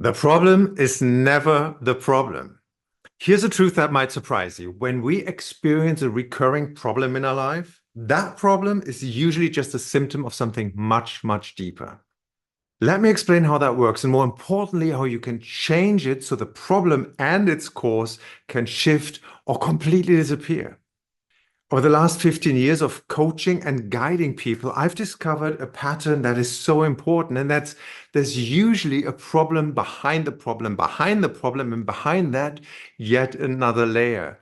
The problem is never the problem. Here's a truth that might surprise you. When we experience a recurring problem in our life, that problem is usually just a symptom of something much, much deeper. Let me explain how that works, and more importantly, how you can change it so the problem and its cause can shift or completely disappear. Over the last 15 years of coaching and guiding people, I've discovered a pattern that is so important, and that's there's usually a problem behind the problem, behind the problem, and behind that, yet another layer.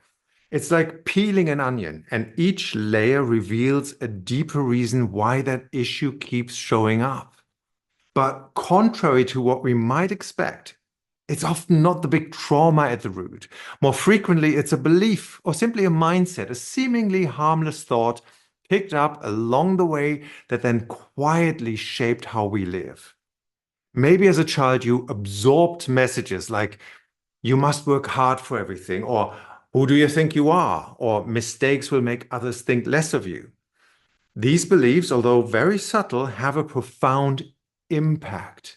It's like peeling an onion, and each layer reveals a deeper reason why that issue keeps showing up. But contrary to what we might expect, it's often not the big trauma at the root. More frequently, it's a belief or simply a mindset, a seemingly harmless thought picked up along the way that then quietly shaped how we live. Maybe as a child, you absorbed messages like, you must work hard for everything, or who do you think you are, or mistakes will make others think less of you. These beliefs, although very subtle, have a profound impact.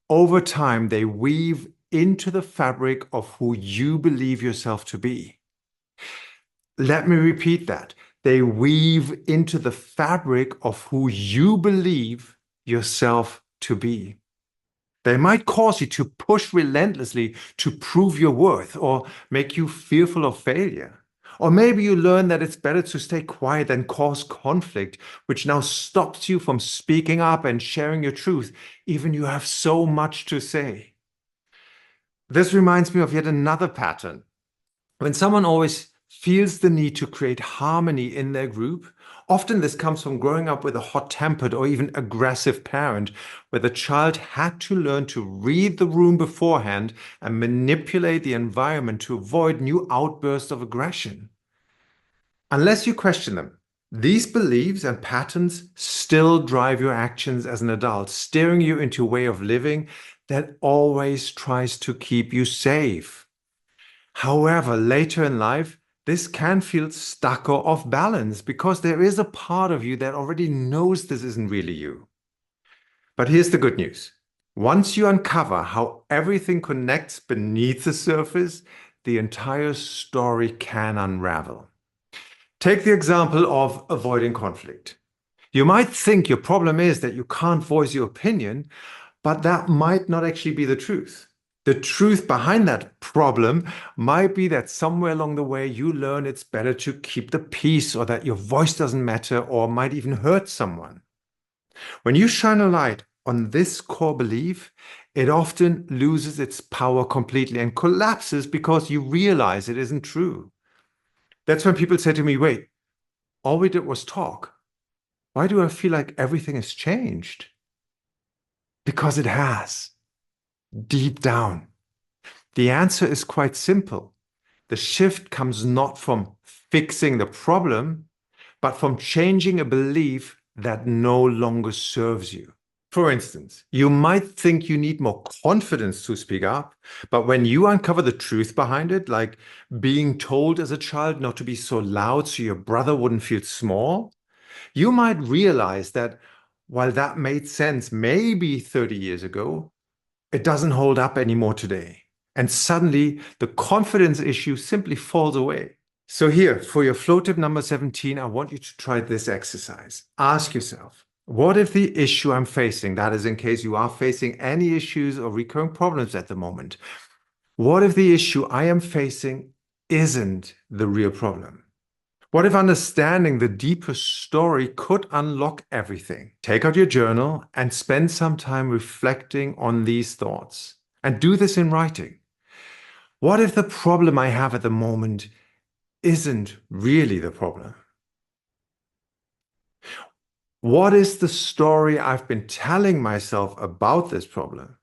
Over time, they weave into the fabric of who you believe yourself to be. Let me repeat that. They weave into the fabric of who you believe yourself to be. They might cause you to push relentlessly to prove your worth or make you fearful of failure. Or maybe you learn that it's better to stay quiet than cause conflict, which now stops you from speaking up and sharing your truth, even you have so much to say. This reminds me of yet another pattern. When someone always feels the need to create harmony in their group, often this comes from growing up with a hot-tempered or even aggressive parent, where the child had to learn to read the room beforehand and manipulate the environment to avoid new outbursts of aggression. Unless you question them, these beliefs and patterns still drive your actions as an adult, steering you into a way of living that always tries to keep you safe. However, later in life, this can feel stuck or off balance because there is a part of you that already knows this isn't really you. But here's the good news. Once you uncover how everything connects beneath the surface, the entire story can unravel. Take the example of avoiding conflict. You might think your problem is that you can't voice your opinion, but that might not actually be the truth. The truth behind that problem might be that somewhere along the way you learn it's better to keep the peace, or that your voice doesn't matter or might even hurt someone. When you shine a light on this core belief, it often loses its power completely and collapses because you realize it isn't true. That's when people say to me, wait, all we did was talk. Why do I feel like everything has changed? Because it has. Deep down. The answer is quite simple. The shift comes not from fixing the problem, but from changing a belief that no longer serves you. For instance, you might think you need more confidence to speak up, but when you uncover the truth behind it, like being told as a child not to be so loud so your brother wouldn't feel small, you might realize that while that made sense maybe 30 years ago, it doesn't hold up anymore today. And suddenly the confidence issue simply falls away. So here, for your flow tip number 17, I want you to try this exercise. Ask yourself, what if the issue I'm facing, that is in case you are facing any issues or recurring problems at the moment, what if the issue I am facing isn't the real problem? What if understanding the deeper story could unlock everything? Take out your journal and spend some time reflecting on these thoughts. And do this in writing. What if the problem I have at the moment isn't really the problem? What is the story I've been telling myself about this problem?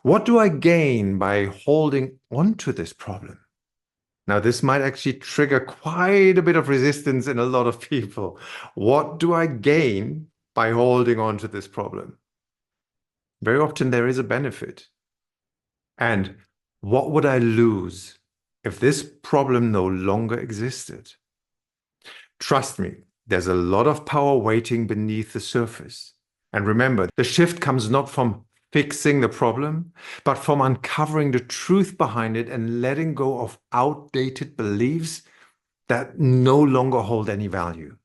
What do I gain by holding on to this problem? Now, this might actually trigger quite a bit of resistance in a lot of people. What do I gain by holding on to this problem? Very often there is a benefit. And what would I lose if this problem no longer existed? Trust me, there's a lot of power waiting beneath the surface. And remember, the shift comes not from fixing the problem, but from uncovering the truth behind it and letting go of outdated beliefs that no longer hold any value.